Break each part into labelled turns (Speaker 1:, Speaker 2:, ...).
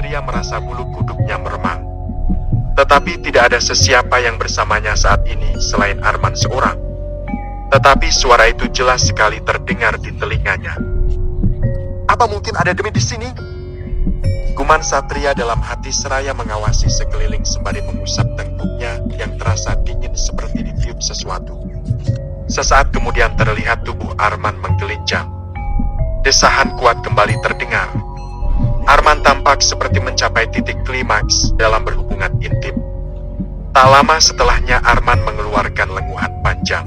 Speaker 1: Satria merasa bulu kuduknya meremang. Tetapi tidak ada sesiapa yang bersamanya saat ini selain Arman seorang. Tetapi suara itu jelas sekali terdengar di telinganya. "Apa mungkin ada demi di sini?" Guman Satria dalam hati seraya mengawasi sekeliling sembari mengusap tengkuknya yang terasa dingin seperti ditiup sesuatu. Sesaat kemudian terlihat tubuh Arman menggelincang. Desahan kuat kembali terdengar. Arman tampak seperti mencapai titik klimaks dalam berhubungan intim. Tak lama setelahnya Arman mengeluarkan lenguhan panjang.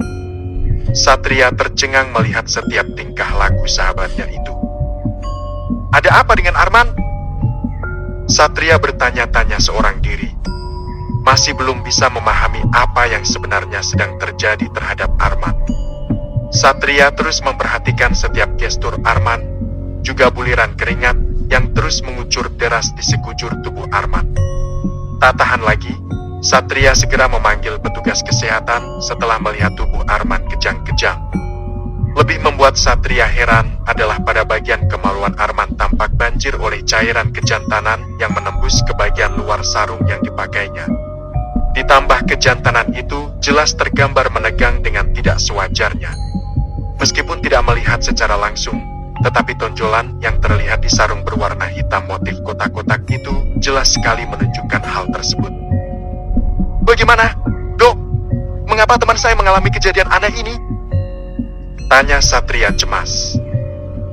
Speaker 1: Satria tercengang melihat setiap tingkah laku sahabatnya itu. "Ada apa dengan Arman?" Satria bertanya-tanya seorang diri. Masih belum bisa memahami apa yang sebenarnya sedang terjadi terhadap Arman. Satria terus memperhatikan setiap gestur Arman, juga buliran keringat yang terus mengucur deras di sekujur tubuh Arman. Tak tahan lagi, Satria segera memanggil petugas kesehatan setelah melihat tubuh Arman kejang-kejang. Lebih membuat Satria heran adalah pada bagian kemaluan Arman tampak banjir oleh cairan kejantanan yang menembus ke bagian luar sarung yang dipakainya. Ditambah kejantanan itu jelas tergambar menegang dengan tidak sewajarnya. Meskipun tidak melihat secara langsung, tetapi tonjolan yang terlihat di sarung berwarna hitam motif kotak-kotak itu jelas sekali menunjukkan hal tersebut. "Bagaimana, Dok? Mengapa teman saya mengalami kejadian aneh ini?" tanya Satria cemas.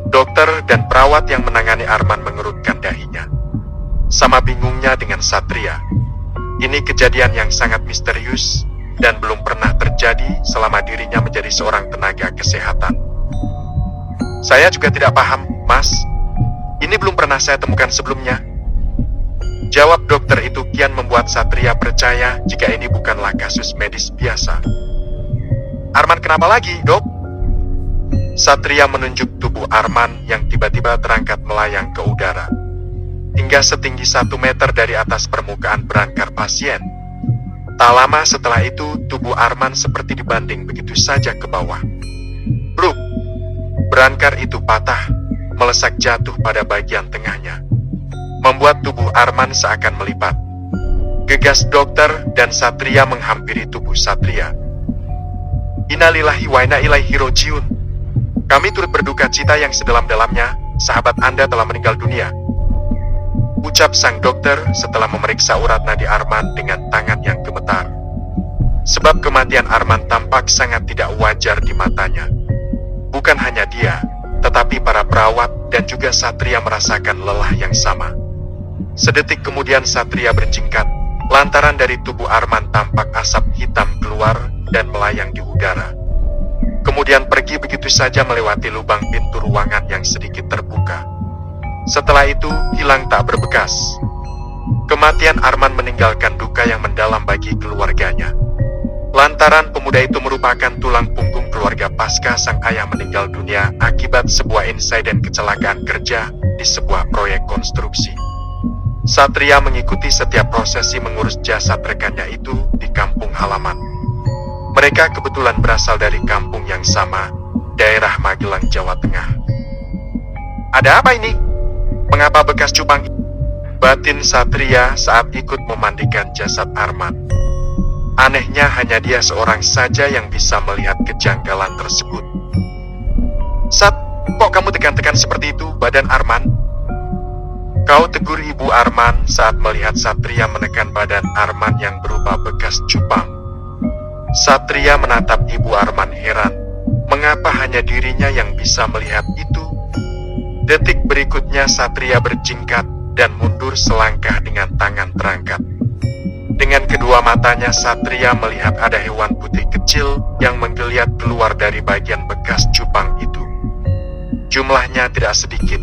Speaker 1: Dokter dan perawat yang menangani Arman mengerutkan dahinya. Sama bingungnya dengan Satria. Ini kejadian yang sangat misterius dan belum pernah terjadi selama dirinya menjadi seorang tenaga kesehatan. "Saya juga tidak paham, Mas. Ini belum pernah saya temukan sebelumnya." Jawab dokter itu kian membuat Satria percaya jika ini bukanlah kasus medis biasa. "Arman kenapa lagi, Dok?" Satria menunjuk tubuh Arman yang tiba-tiba terangkat melayang ke udara. Hingga setinggi 1 meter dari atas permukaan berangkar pasien. Tak lama setelah itu, tubuh Arman seperti dibanding begitu saja ke bawah. Bruk! Berangkar itu patah, melesak jatuh pada bagian tengahnya. Membuat tubuh Arman seakan melipat. Gegas dokter dan Satria menghampiri tubuh Satria. "Innalillahi wa inna ilaihi rajiun. Kami turut berduka cita yang sedalam-dalamnya, sahabat Anda telah meninggal dunia," ucap sang dokter setelah memeriksa urat nadi Arman dengan tangan yang gemetar. Sebab kematian Arman tampak sangat tidak wajar di matanya. Bukan hanya dia, tetapi para perawat dan juga Satria merasakan lelah yang sama. Sedetik kemudian Satria berjingkat, lantaran dari tubuh Arman tampak asap hitam keluar dan melayang di udara. Kemudian pergi begitu saja melewati lubang pintu ruangan yang sedikit terbuka. Setelah itu, hilang tak berbekas. Kematian Arman meninggalkan duka yang mendalam bagi keluarganya. Lantaran pemuda itu merupakan tulang punggung keluarga pasca sang ayah meninggal dunia akibat sebuah insiden kecelakaan kerja di sebuah proyek konstruksi. Satria mengikuti setiap prosesi mengurus jasad rekannya itu di kampung halaman. Mereka kebetulan berasal dari kampung yang sama, daerah Magelang, Jawa Tengah. "Ada apa ini? Mengapa bekas cupang?" batin Satria saat ikut memandikan jasad Arman. Anehnya hanya dia seorang saja yang bisa melihat kejanggalan tersebut. "Sat, kok kamu tekan-tekan seperti itu badan Arman?" Kau tegur ibu Arman saat melihat Satria menekan badan Arman yang berupa bekas cupang. Satria menatap ibu Arman heran, mengapa hanya dirinya yang bisa melihat itu? Detik berikutnya Satria berjingkat dan mundur selangkah dengan tangan terangkat. Dengan kedua matanya Satria melihat ada hewan putih kecil yang menggeliat keluar dari bagian bekas cupang itu. Jumlahnya tidak sedikit,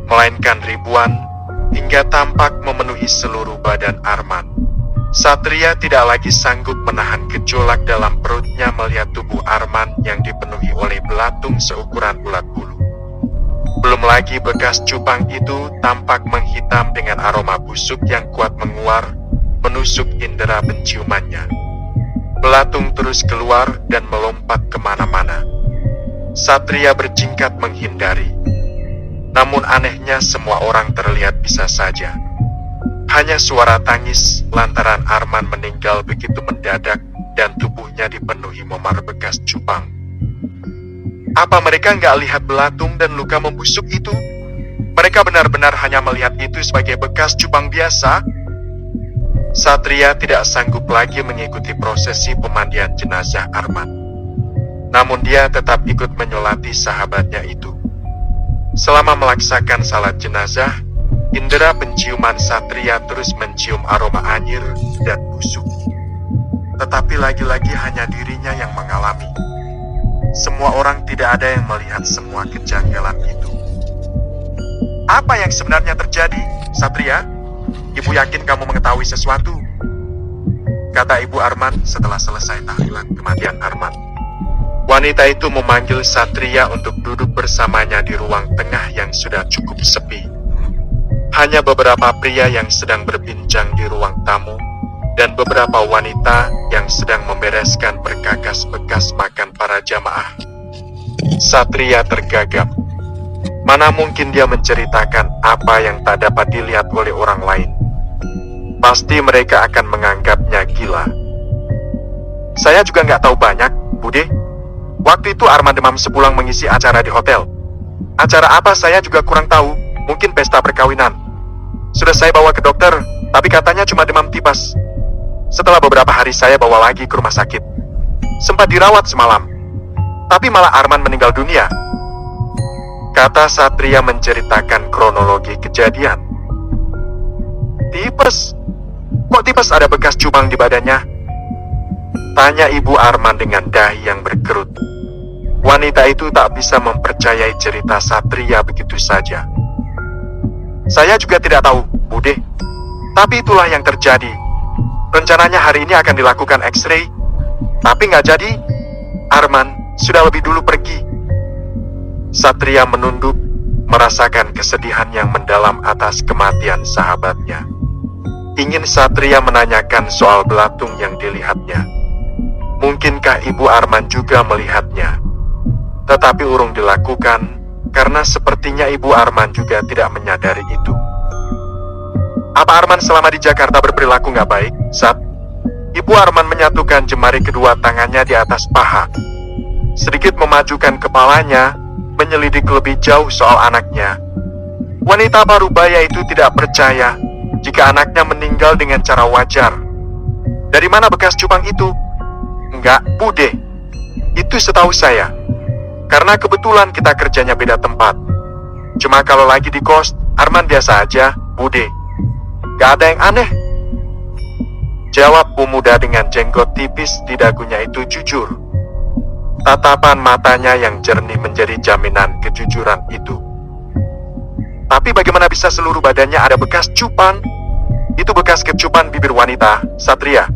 Speaker 1: melainkan ribuan, hingga tampak memenuhi seluruh badan Arman. Satria tidak lagi sanggup menahan gejolak dalam perutnya melihat tubuh Arman yang dipenuhi oleh belatung seukuran ulat bulu. Belum lagi bekas cupang itu tampak menghitam dengan aroma busuk yang kuat menguar, menusuk indera penciumannya. Belatung terus keluar dan melompat kemana-mana. Satria berjingkat menghindari. Namun anehnya semua orang terlihat bisa saja. Hanya suara tangis lantaran Arman meninggal begitu mendadak dan tubuhnya dipenuhi memar bekas cupang. Apa mereka nggak lihat belatung dan luka membusuk itu? Mereka benar-benar hanya melihat itu sebagai bekas cupang biasa? Satria tidak sanggup lagi mengikuti prosesi pemandian jenazah Arman. Namun dia tetap ikut menyolati sahabatnya itu. Selama melaksanakan salat jenazah, indera penciuman Satria terus mencium aroma anyir dan busuk. Tetapi lagi-lagi hanya dirinya yang mengalami. Semua orang tidak ada yang melihat semua kejanggalan itu. Apa yang sebenarnya terjadi, Satria? Ibu yakin kamu mengetahui sesuatu, kata Ibu Arman setelah selesai tahlilan kematian Arman. Wanita itu memanggil Satria untuk duduk bersamanya di ruang tengah yang sudah cukup sepi. Hanya beberapa pria yang sedang berbincang di ruang tamu, dan beberapa wanita yang sedang membereskan perkakas bekas makan para jamaah. Satria tergagap. Mana mungkin dia menceritakan apa yang tak dapat dilihat oleh orang lain. Pasti mereka akan menganggapnya gila. Saya juga nggak tahu banyak, Bude. Waktu itu Arman demam sepulang mengisi acara di hotel. Acara apa saya juga kurang tahu, mungkin pesta perkawinan. Sudah saya bawa ke dokter, tapi katanya cuma demam tipes. Setelah beberapa hari saya bawa lagi ke rumah sakit. Sempat dirawat semalam. Tapi malah Arman meninggal dunia. Kata Satria menceritakan kronologi kejadian. Tipes? Kok tipes ada bekas cupang di badannya? Tanya Ibu Arman dengan dahi yang berkerut. Wanita itu tak bisa mempercayai cerita Satria begitu saja. Saya juga tidak tahu, Bude. Tapi itulah yang terjadi. Rencananya hari ini akan dilakukan X-ray, tapi nggak jadi. Arman sudah lebih dulu pergi. Satria menunduk, merasakan kesedihan yang mendalam atas kematian sahabatnya. Ingin Satria menanyakan soal belatung yang dilihatnya. Mungkinkah Ibu Arman juga melihatnya? Tetapi urung dilakukan, karena sepertinya Ibu Arman juga tidak menyadari itu. Apa Arman selama di Jakarta berperilaku nggak baik, Sat? Ibu Arman menyatukan jemari kedua tangannya di atas paha. Sedikit memajukan kepalanya, menyelidik lebih jauh soal anaknya. Wanita parubaya itu tidak percaya jika anaknya meninggal dengan cara wajar. Dari mana bekas cupang itu? Enggak, Bude. Itu setahu saya. Karena kebetulan kita kerjanya beda tempat. Cuma kalau lagi di kos, Arman biasa aja, Bude. Gak ada yang aneh. Jawab pemuda dengan jenggot tipis di dagunya itu jujur. Tatapan matanya yang jernih menjadi jaminan kejujuran itu. Tapi bagaimana bisa seluruh badannya ada bekas cupang? Itu bekas kecupan bibir wanita, Satria.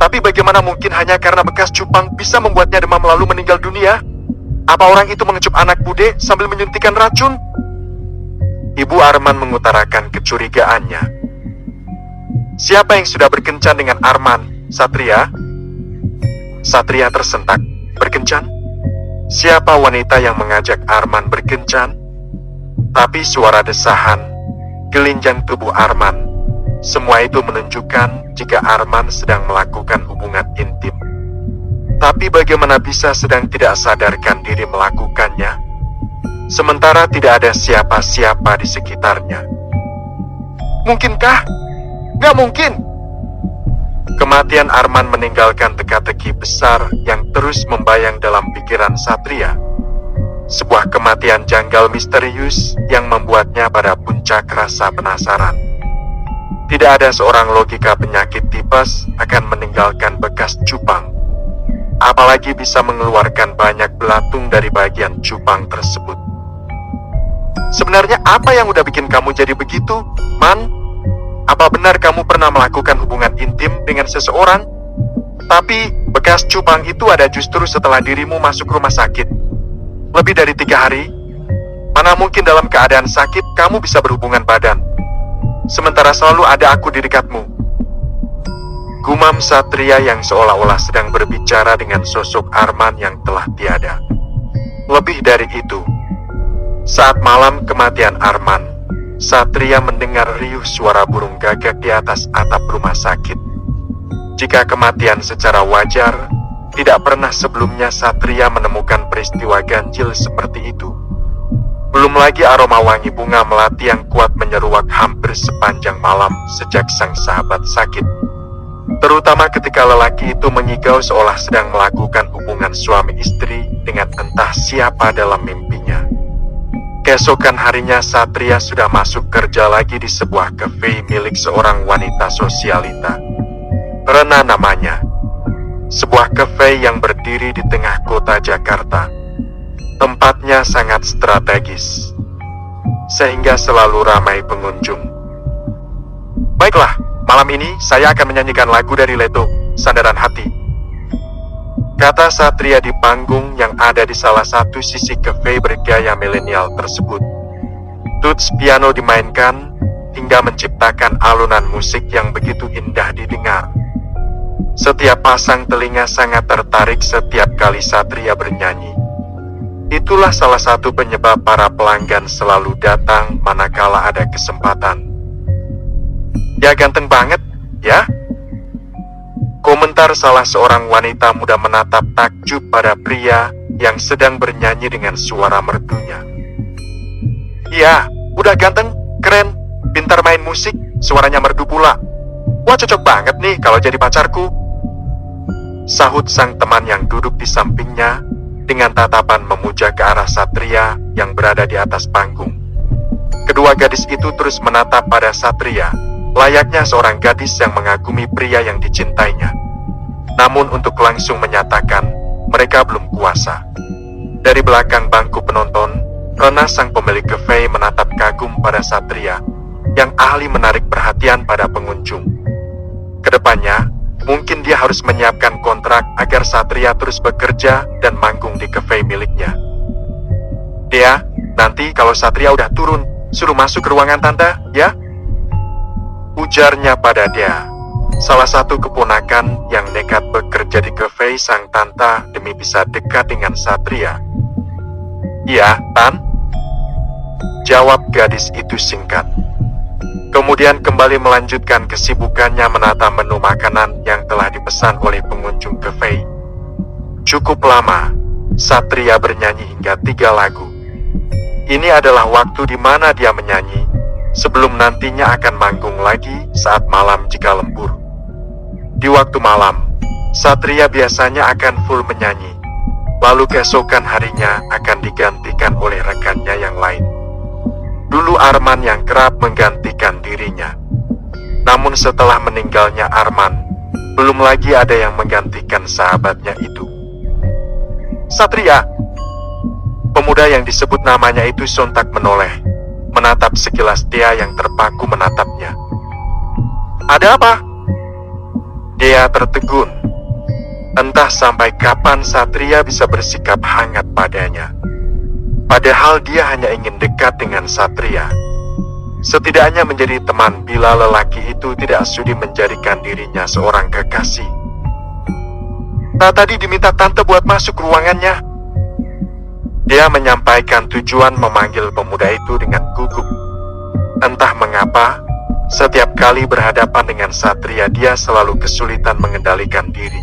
Speaker 1: Tapi bagaimana mungkin hanya karena bekas cupang bisa membuatnya demam lalu meninggal dunia? Apa orang itu mengecup anak Bude sambil menyuntikkan racun? Ibu Arman mengutarakan kecurigaannya. Siapa yang sudah berkencan dengan Arman, Satria? Satria tersentak. Berkencan? Siapa wanita yang mengajak Arman berkencan? Tapi suara desahan, gelinjang tubuh Arman, semua itu menunjukkan jika Arman sedang melakukan hubungan intim. Tapi bagaimana bisa sedang tidak sadarkan diri melakukannya, sementara tidak ada siapa-siapa di sekitarnya? Mungkinkah? Nggak mungkin! Kematian Arman meninggalkan teka-teki besar yang terus membayang dalam pikiran Satria. Sebuah kematian janggal misterius yang membuatnya pada puncak rasa penasaran. Tidak ada seorang logika penyakit tipes akan meninggalkan bekas cupang. Apalagi bisa mengeluarkan banyak belatung dari bagian cupang tersebut. Sebenarnya apa yang udah bikin kamu jadi begitu, Man? Apa benar kamu pernah melakukan hubungan intim dengan seseorang? Tapi bekas cupang itu ada justru setelah dirimu masuk rumah sakit. Lebih dari 3 hari. Mana mungkin dalam keadaan sakit kamu bisa berhubungan badan. Sementara selalu ada aku di dekatmu. Gumam Satria yang seolah-olah sedang berbicara dengan sosok Arman yang telah tiada. Lebih dari itu, Saat malam kematian Arman, Satria mendengar riuh suara burung gagak di atas atap rumah sakit. Jika kematian secara wajar, tidak pernah sebelumnya Satria menemukan peristiwa ganjil seperti itu. Belum lagi aroma wangi bunga melati yang kuat menyeruak hampir sepanjang malam sejak sang sahabat sakit. Terutama ketika lelaki itu mengigau seolah sedang melakukan hubungan suami istri dengan entah siapa dalam mimpinya. Keesokan harinya Satria sudah masuk kerja lagi di sebuah kafe milik seorang wanita sosialita. Rena namanya. Sebuah kafe yang berdiri di tengah kota Jakarta. Tempatnya sangat strategis, sehingga selalu ramai pengunjung. Baiklah, malam ini saya akan menyanyikan lagu dari Leto, Sandaran Hati, kata Satria di panggung yang ada di salah satu sisi kafe bergaya milenial tersebut. Tuts piano dimainkan hingga menciptakan alunan musik yang begitu indah didengar. Setiap pasang telinga sangat tertarik setiap kali Satria bernyanyi. Itulah salah satu penyebab para pelanggan selalu datang manakala ada kesempatan. Ya ganteng banget, ya? Komentar salah seorang wanita muda menatap takjub pada pria yang sedang bernyanyi dengan suara merdunya. Iya, udah ganteng, keren, pintar main musik, suaranya merdu pula. Wah, cocok banget nih kalau jadi pacarku, sahut sang teman yang duduk di sampingnya dengan tatapan memuja ke arah Satria yang berada di atas panggung. Kedua gadis itu terus menatap pada Satria, layaknya seorang gadis yang mengagumi pria yang dicintainya. Namun untuk langsung menyatakan, mereka belum kuasa. Dari belakang bangku penonton, Rena sang pemilik kafe menatap kagum pada Satria, yang ahli menarik perhatian pada pengunjung. Kedepannya, mungkin dia harus menyiapkan kontrak agar Satria terus bekerja dan manggung di kafe miliknya. Dia, nanti kalau Satria udah turun, suruh masuk ke ruangan tante, ya? Ujarnya pada dia, salah satu keponakan yang nekat bekerja di kafe sang tante demi bisa dekat dengan Satria. Iya, Tan? Jawab gadis itu singkat. Kemudian kembali melanjutkan kesibukannya menata menu makanan yang telah dipesan oleh pengunjung kafe. Cukup lama, Satria bernyanyi hingga 3 lagu. Ini adalah waktu di mana dia menyanyi sebelum nantinya akan manggung lagi saat malam jika lembur. Di waktu malam, Satria biasanya akan full menyanyi, lalu keesokan harinya akan digantikan oleh rekannya yang lain. Dulu Arman yang kerap menggantikan dirinya. Namun setelah meninggalnya Arman, belum lagi ada yang menggantikan sahabatnya itu. Satria! Pemuda yang disebut namanya itu sontak menoleh, menatap sekilas dia yang terpaku menatapnya. Ada apa? Dia tertegun. Entah sampai kapan Satria bisa bersikap hangat padanya. Padahal dia hanya ingin dekat dengan Satria. Setidaknya menjadi teman bila lelaki itu tidak sudi menjadikan dirinya seorang kekasih. Tadi diminta tante buat masuk ruangannya. Dia menyampaikan tujuan memanggil pemuda itu dengan gugup. Entah mengapa, setiap kali berhadapan dengan Satria dia selalu kesulitan mengendalikan diri.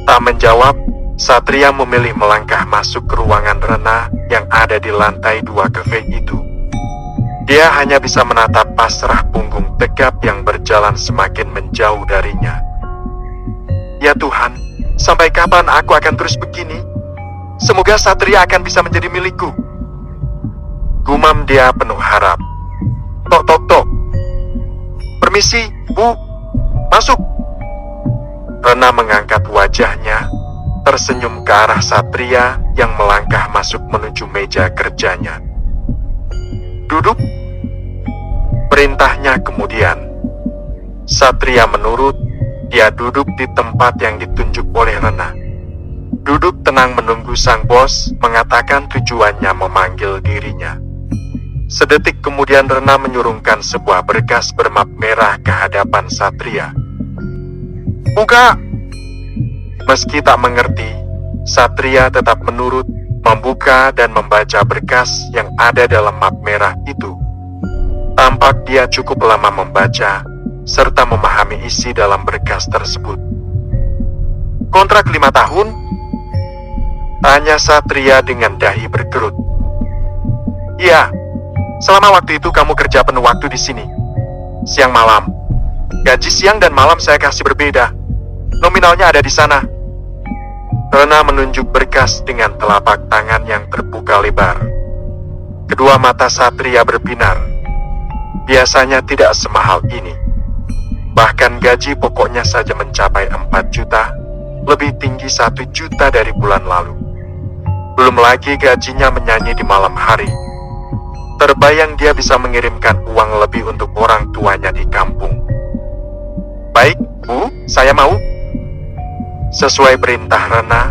Speaker 1: Tak menjawab, Satria memilih melangkah masuk ke ruangan Rena yang ada di lantai 2 kafe itu. Dia hanya bisa menatap pasrah punggung tegap yang berjalan semakin menjauh darinya. Ya Tuhan, sampai kapan aku akan terus begini? Semoga Satria akan bisa menjadi milikku. Gumam dia penuh harap. Tok tok tok. Permisi, Bu. Masuk. Rena mengangkat wajahnya, tersenyum ke arah Satria yang melangkah masuk menuju meja kerjanya. Duduk. Perintahnya kemudian. Satria menurut, dia duduk di tempat yang ditunjuk oleh Rena. Duduk tenang menunggu sang bos mengatakan tujuannya memanggil dirinya. Sedetik kemudian Rena menyurungkan sebuah berkas bermap merah ke hadapan Satria. Buka! Meski tak mengerti, Satria tetap menurut membuka dan membaca berkas yang ada dalam map merah itu. Tampak dia cukup lama membaca, serta memahami isi dalam berkas tersebut. Kontrak 5 tahun? Tanya Satria dengan dahi berkerut. Iya, selama waktu itu kamu kerja penuh waktu di sini. Siang malam. Gaji siang dan malam saya kasih berbeda. Nominalnya ada di sana. Rena menunjuk berkas dengan telapak tangan yang terbuka lebar. Kedua mata Satria berbinar. Biasanya tidak semahal ini. Bahkan gaji pokoknya saja mencapai 4 juta, lebih tinggi 1 juta dari bulan lalu. Belum lagi gajinya menyanyi di malam hari. Terbayang dia bisa mengirimkan uang lebih untuk orang tuanya di kampung. Baik, Bu, saya mau. Sesuai perintah Rena,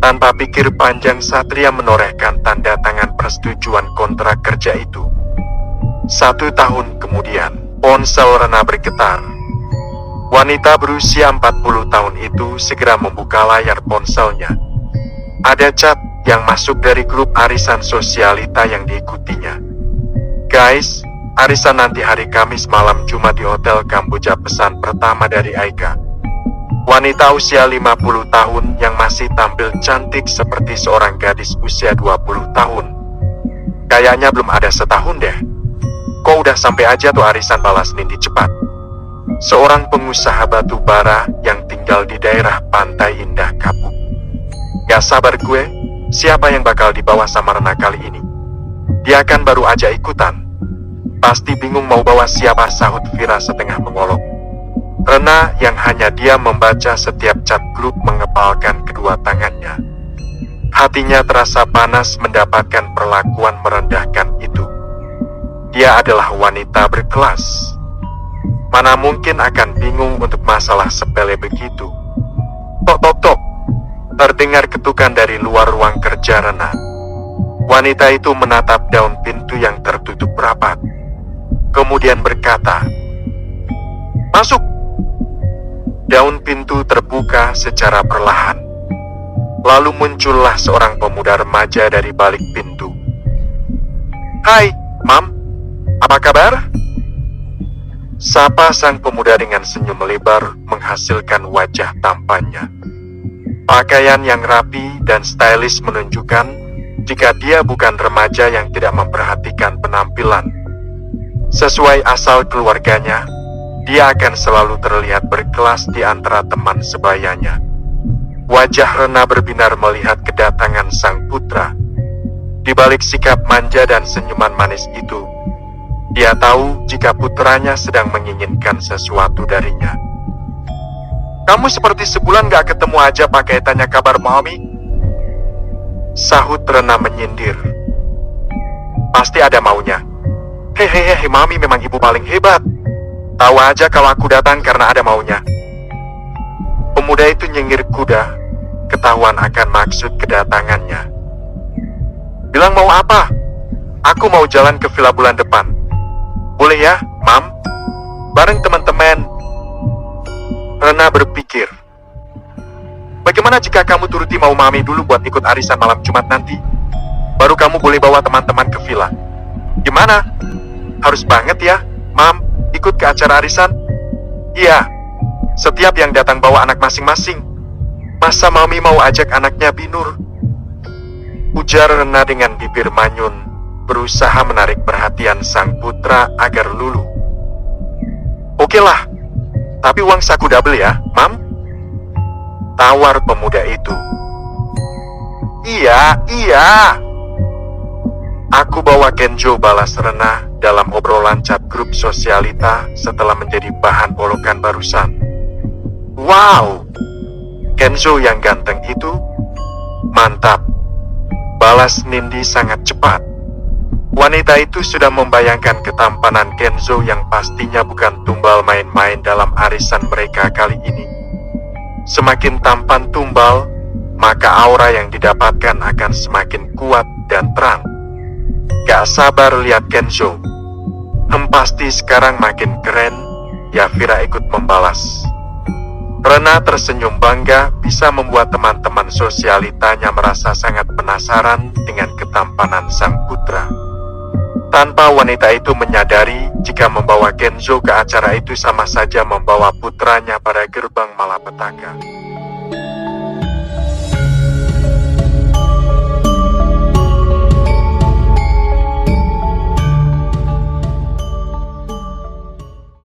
Speaker 1: tanpa pikir panjang Satria menorehkan tanda tangan persetujuan kontrak kerja itu. 1 tahun kemudian, ponsel Rena bergetar. Wanita berusia 40 tahun itu segera membuka layar ponselnya. Ada chat yang masuk dari grup arisan sosialita yang diikutinya. Guys, arisan nanti hari Kamis malam Jumat di Hotel Kamboja, pesan pertama dari Aika. Wanita usia 50 tahun yang masih tampil cantik seperti seorang gadis usia 20 tahun. Kayaknya belum ada setahun deh. Kok udah sampai aja tuh arisan, balas Nindi cepat. Seorang pengusaha batu bara yang tinggal di daerah Pantai Indah Kapuk. Gak sabar gue, siapa yang bakal dibawa sama Rena kali ini? Dia kan baru aja ikutan. Pasti bingung mau bawa siapa, sahut Vira setengah mengolok. Rena yang hanya diam membaca setiap chat grup mengepalkan kedua tangannya. Hatinya terasa panas mendapatkan perlakuan merendahkan itu. Dia adalah wanita berkelas. Mana mungkin akan bingung untuk masalah sepele begitu. Tok tok tok. Terdengar ketukan dari luar ruang kerja Rena. Wanita itu menatap daun pintu yang tertutup rapat. Kemudian berkata, "Masuk." Daun pintu terbuka secara perlahan. Lalu muncullah seorang pemuda remaja dari balik pintu. "Hai, Mam. Apa kabar?" Sapa sang pemuda dengan senyum lebar menghasilkan wajah tampannya. Pakaian yang rapi dan stylish menunjukkan jika dia bukan remaja yang tidak memperhatikan penampilan. Sesuai asal keluarganya, dia akan selalu terlihat berkelas di antara teman sebayanya. Wajah Rena berbinar melihat kedatangan sang putra. Di balik sikap manja dan senyuman manis itu, dia tahu jika putranya sedang menginginkan sesuatu darinya. "Kamu seperti sebulan gak ketemu aja, pakai tanya kabar Mami?" Sahut Rena menyindir. "Pasti ada maunya. Hehehe, Mami memang ibu paling hebat. Tahu aja kalau aku datang karena ada maunya." Pemuda itu nyengir kuda, ketahuan akan maksud kedatangannya. "Bilang mau apa? Aku mau jalan ke villa bulan depan. Boleh ya, Mam? Bareng teman-teman." Rena berpikir, bagaimana jika kamu turuti mau Mami dulu buat ikut arisan malam Jumat nanti? Baru kamu boleh bawa teman-teman ke villa. Gimana? Harus banget ya, Mam, ikut ke acara arisan? Iya, setiap yang datang bawa anak masing-masing. Masa Mami mau ajak anaknya Binur? Ujar Rena dengan bibir manyun, berusaha menarik perhatian sang putra agar luluh. "Oke lah, tapi uang saku double ya, Mam?" Tawar pemuda itu. Iya. "Aku bawa Kenzo," balas Rena dalam obrolan chat grup sosialita setelah menjadi bahan olokan barusan. "Wow, Kenzo yang ganteng itu? Mantap," balas Nindi sangat cepat. Wanita itu sudah membayangkan ketampanan Kenzo yang pastinya bukan tumbal main-main dalam arisan mereka kali ini. Semakin tampan tumbal, maka aura yang didapatkan akan semakin kuat dan terang. Gak sabar lihat Kenzo. Pasti sekarang makin keren, ya, Vira ikut membalas. Rena tersenyum bangga bisa membuat teman-teman sosialitanya merasa sangat penasaran dengan ketampanan sang putra. Tanpa wanita itu menyadari, jika membawa Kenzo ke acara itu sama saja membawa putranya pada gerbang malapetaka.